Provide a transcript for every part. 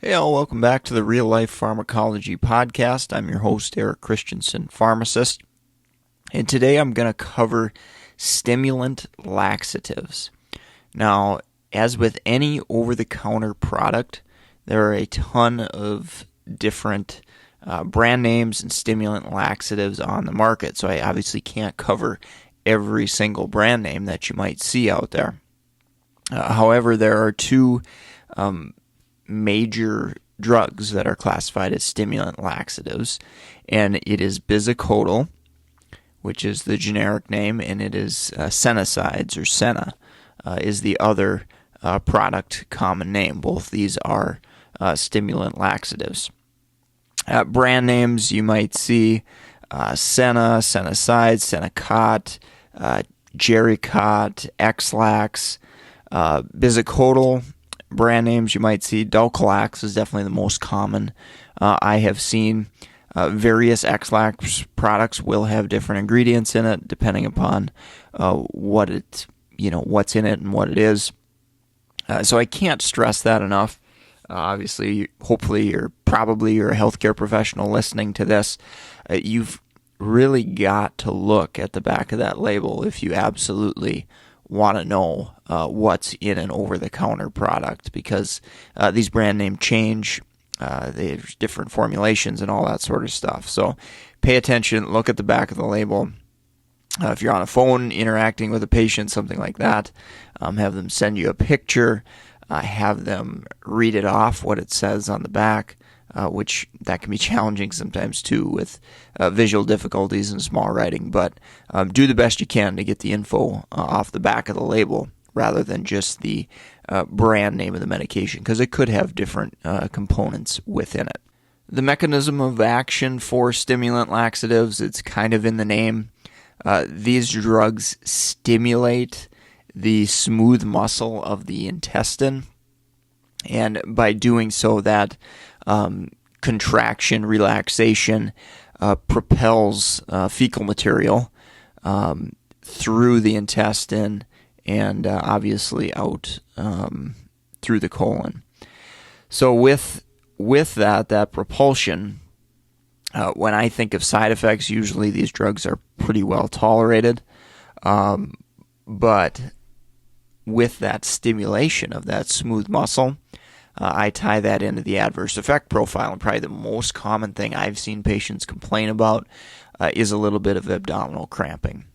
Hey all, welcome back to the Real Life Pharmacology podcast. I'm your host, Eric Christensen, pharmacist, and today I'm going to cover stimulant laxatives. Now, as with any over-the-counter product, there are a ton of different brand names and stimulant laxatives on the market, so I obviously can't cover every single brand name that you might see out there. However, there are two major drugs that are classified as stimulant laxatives, and it is bisacodyl, which is the generic name, and it is sennosides, or senna is the other product common name. Both these are stimulant laxatives. Brand names you might see senna, sennosides, Senocot, Jericot, X-Lax, bisacodyl. Brand names you might see, Dulcolax is definitely the most common. I have seen various X-Lax products will have different ingredients in it depending upon what's in it and what it is. So I can't stress that enough. Obviously, hopefully, you're a healthcare professional listening to this. You've really got to look at the back of that label if you absolutely want to know what's in an over-the-counter product, because these brand name change. There's different formulations and all that sort of stuff. So pay attention, look at the back of the label. If you're on a phone interacting with a patient, something like that, have them send you a picture, have them read it off, what it says on the back, which that can be challenging sometimes too with visual difficulties and small writing, but do the best you can to get the info off the back of the label rather than just the brand name of the medication, because it could have different components within it. The mechanism of action for stimulant laxatives, it's kind of in the name. These drugs stimulate the smooth muscle of the intestine, and by doing so, that contraction, relaxation propels fecal material through the intestine and obviously out through the colon. So with that propulsion, when I think of side effects, usually these drugs are pretty well tolerated, but with that stimulation of that smooth muscle, I tie that into the adverse effect profile, and probably the most common thing I've seen patients complain about is a little bit of abdominal cramping.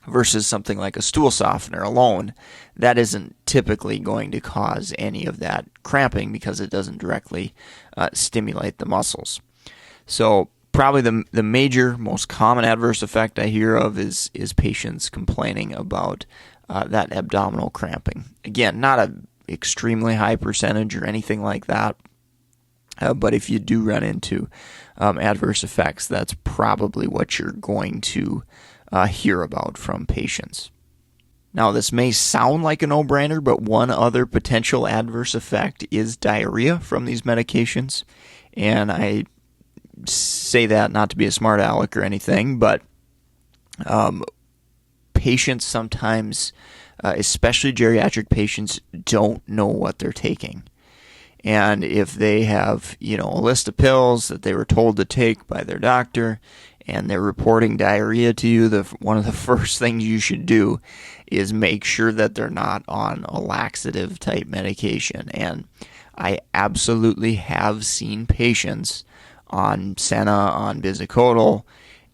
Versus something like a stool softener alone, that isn't typically going to cause any of that cramping because it doesn't directly stimulate the muscles. So probably the major, most common adverse effect I hear of is patients complaining about that abdominal cramping. Again, not a extremely high percentage or anything like that, but if you do run into adverse effects, that's probably what you're going to hear about from patients. Now, this may sound like a no-brainer, but one other potential adverse effect is diarrhea from these medications, and I say that not to be a smart aleck or anything, but patients sometimes, especially geriatric patients, don't know what they're taking. And if they have, a list of pills that they were told to take by their doctor, and they're reporting diarrhea to you, one of the first things you should do is make sure that they're not on a laxative type medication. And I absolutely have seen patients on senna, on bisacodyl,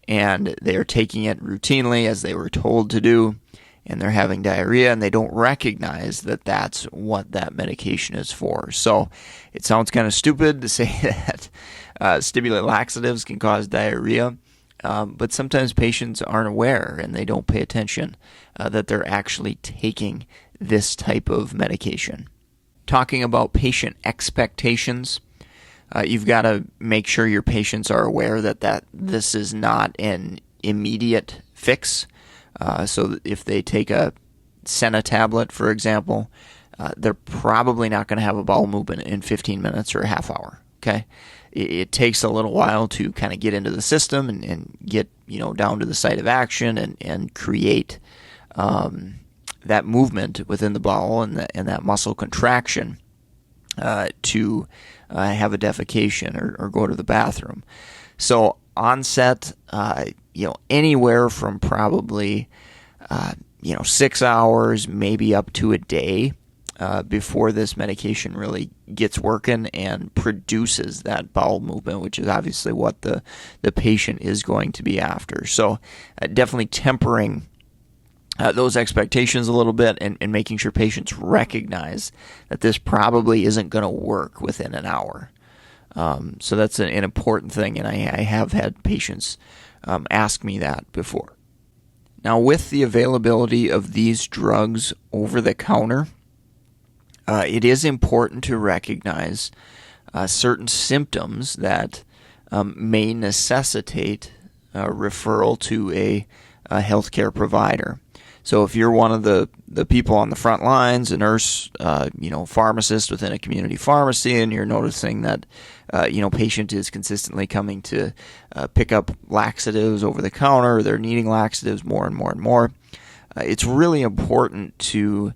and they're taking it routinely as they were told to do, and they're having diarrhea, and they don't recognize that that's what that medication is for. So it sounds kind of stupid to say that stimulant laxatives can cause diarrhea, but sometimes patients aren't aware and they don't pay attention that they're actually taking this type of medication. Talking about patient expectations, you've got to make sure your patients are aware that this is not an immediate fix. So if they take a senna tablet, for example, they're probably not going to have a bowel movement in 15 minutes or a half hour. Okay, it takes a little while to kind of get into the system and get down to the site of action and create that movement within the bowel and that muscle contraction. to have a defecation or go to the bathroom. So onset, anywhere from probably 6 hours, maybe up to a day before this medication really gets working and produces that bowel movement, which is obviously what the patient is going to be after. So definitely tempering those expectations a little bit and making sure patients recognize that this probably isn't going to work within an hour. So that's an important thing, and I have had patients ask me that before. Now, with the availability of these drugs over the counter, it is important to recognize certain symptoms that may necessitate referral to a healthcare provider. So if you're one of the people on the front lines, a nurse, pharmacist within a community pharmacy, and you're noticing that, patient is consistently coming to pick up laxatives over the counter, or they're needing laxatives more and more and more, it's really important to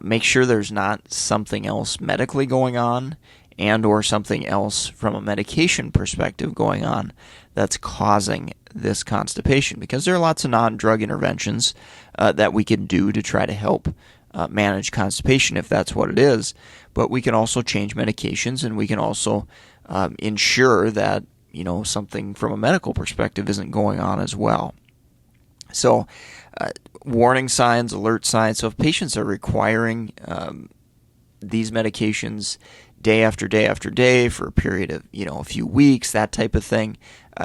make sure there's not something else medically going on and or something else from a medication perspective going on that's causing this constipation, because there are lots of non-drug interventions that we can do to try to help manage constipation if that's what it is. But we can also change medications, and we can also ensure that something from a medical perspective isn't going on as well. So warning signs, alert signs. So if patients are requiring these medications day after day after day for a period of a few weeks, that type of thing,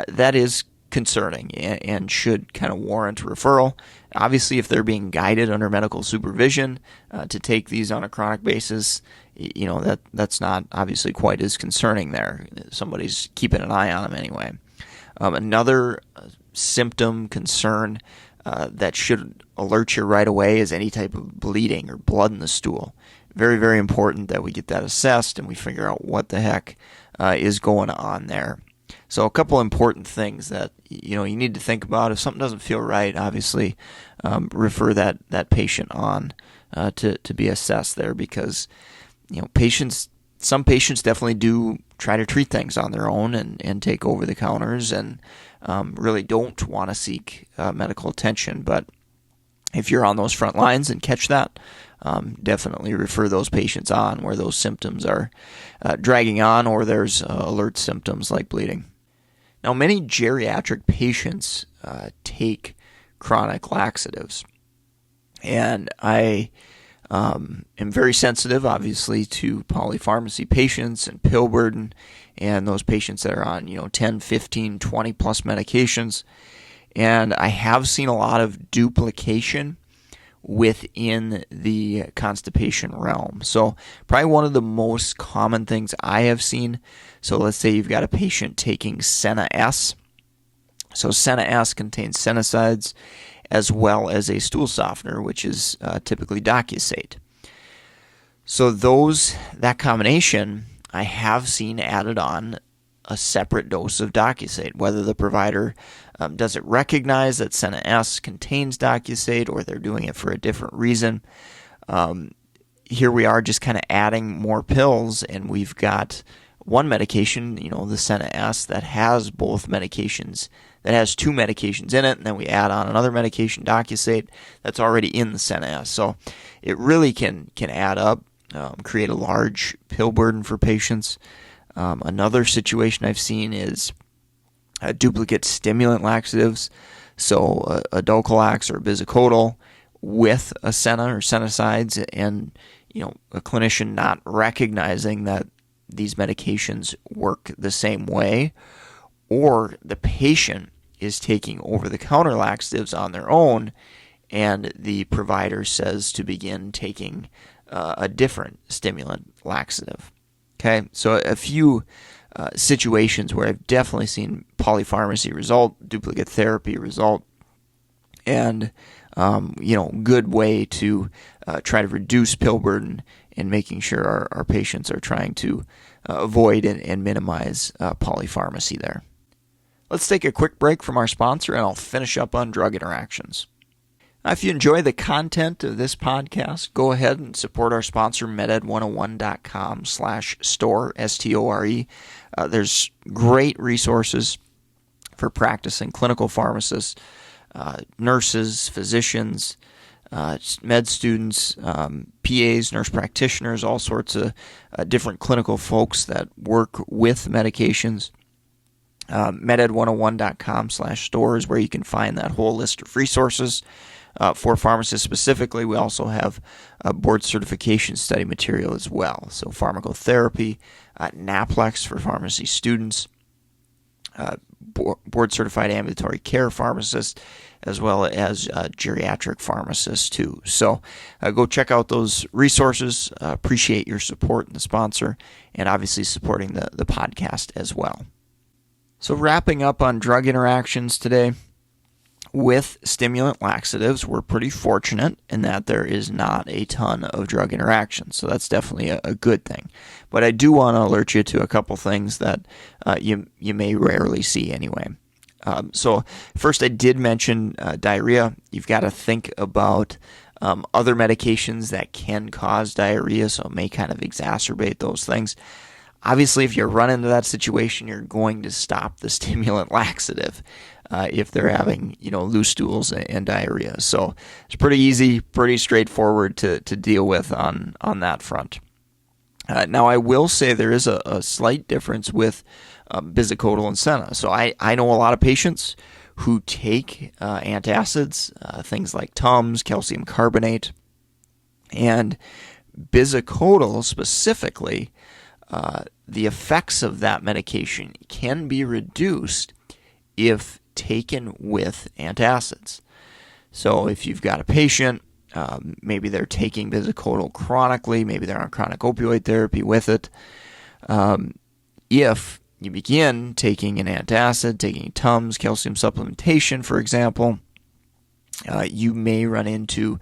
that is concerning and should kind of warrant referral. Obviously, if they're being guided under medical supervision to take these on a chronic basis, that's not obviously quite as concerning there. Somebody's keeping an eye on them anyway. Another symptom concern that should alert you right away is any type of bleeding or blood in the stool. Very, very important that we get that assessed and we figure out what the heck is going on there. So a couple important things that you need to think about. If something doesn't feel right, obviously refer that patient on to be assessed there, because some patients definitely do try to treat things on their own and take over the counters and really don't want to seek medical attention. But if you're on those front lines and catch that, definitely refer those patients on where those symptoms are dragging on or there's alert symptoms like bleeding. Now, many geriatric patients take chronic laxatives, and I am very sensitive, obviously, to polypharmacy patients and pill burden and those patients that are on 10, 15, 20 plus medications. And I have seen a lot of duplication within the constipation realm. So probably one of the most common things I have seen, so let's say you've got a patient taking Senna S. So Senna S contains sennosides as well as a stool softener, which is typically docusate. So that combination, I have seen added on a separate dose of docusate, whether the provider doesn't recognize that Senna S contains docusate or they're doing it for a different reason. Here we are just kind of adding more pills, and we've got one medication, the Senna S, that has both medications, that has two medications in it, and then we add on another medication, docusate, that's already in the Senna S. So it really can add up, create a large pill burden for patients. Another situation I've seen is duplicate stimulant laxatives, so a Dulcolax or bisacodyl with a Senna or sennosides, and a clinician not recognizing that these medications work the same way, or the patient is taking over-the-counter laxatives on their own, and the provider says to begin taking a different stimulant laxative. Okay, so a few situations where I've definitely seen polypharmacy result, duplicate therapy result, and good way to try to reduce pill burden and making sure our patients are trying to avoid and minimize polypharmacy there. Let's take a quick break from our sponsor, and I'll finish up on drug interactions. If you enjoy the content of this podcast, go ahead and support our sponsor, meded101.com/store, STORE. There's great resources for practicing clinical pharmacists, nurses, physicians, med students, PAs, nurse practitioners, all sorts of different clinical folks that work with medications. Meded101.com/store is where you can find that whole list of resources. For pharmacists specifically, we also have board certification study material as well. So pharmacotherapy, NAPLEX for pharmacy students, board certified ambulatory care pharmacists, as well as geriatric pharmacists too. So go check out those resources. Appreciate your support and the sponsor, and obviously supporting the podcast as well. So wrapping up on drug interactions today, with stimulant laxatives, we're pretty fortunate in that there is not a ton of drug interactions. So that's definitely a good thing. But I do want to alert you to a couple things that you may rarely see anyway. So first, I did mention diarrhea. You've got to think about other medications that can cause diarrhea, so it may kind of exacerbate those things. Obviously, if you run into that situation, you're going to stop the stimulant laxative if they're having, loose stools and diarrhea. So it's pretty easy, pretty straightforward to deal with on that front. Now, I will say there is a slight difference with bisacodyl and senna. So I know a lot of patients who take antacids, things like Tums, calcium carbonate, and bisacodyl specifically. The effects of that medication can be reduced if taken with antacids. So if you've got a patient, maybe they're taking bisacodyl chronically, maybe they're on chronic opioid therapy with it. If you begin taking an antacid, taking Tums, calcium supplementation, for example, you may run into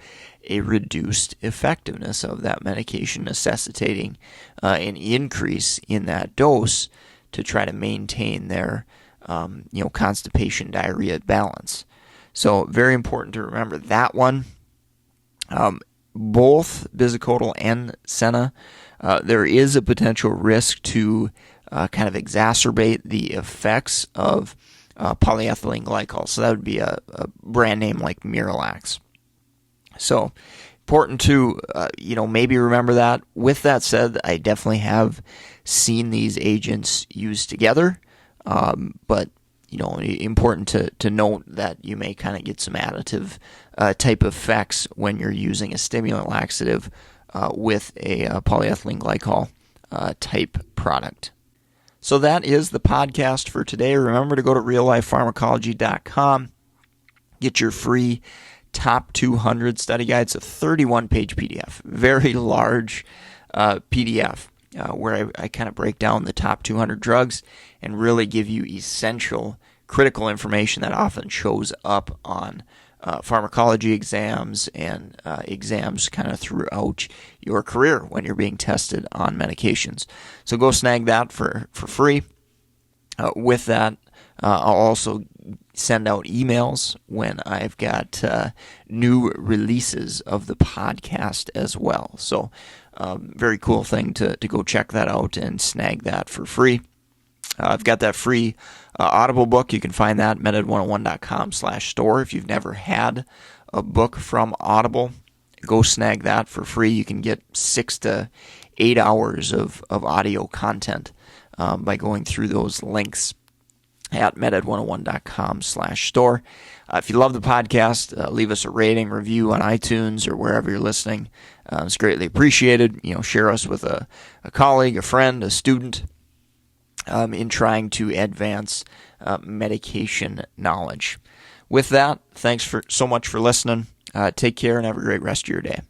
a reduced effectiveness of that medication, necessitating an increase in that dose to try to maintain their constipation diarrhea balance. So very important to remember that one. Both bisacodyl and senna, there is a potential risk to kind of exacerbate the effects of polyethylene glycol. So that would be a brand name like Miralax. So important to maybe remember that. With that said, I definitely have seen these agents used together, but important to note that you may kind of get some additive type effects when you're using a stimulant laxative with a polyethylene glycol type product. So that is the podcast for today. Remember to go to reallifepharmacology.com. Get your free top 200 study guide. It's a 31-page PDF, very large PDF, where I kind of break down the top 200 drugs and really give you essential, critical information that often shows up on pharmacology exams and exams kind of throughout your career when you're being tested on medications. So go snag that for free. With that, I'll also send out emails when I've got new releases of the podcast as well. So very cool thing to go check that out and snag that for free. I've got that free Audible book. You can find that at meded101.com/store. If you've never had a book from Audible, go snag that for free. You can get 6 to 8 hours of audio content by going through those links at meded101.com/store. If you love the podcast, leave us a rating, review on iTunes or wherever you're listening. It's greatly appreciated. Share us with a colleague, a friend, a student in trying to advance medication knowledge. With that, thanks so much for listening. Take care and have a great rest of your day.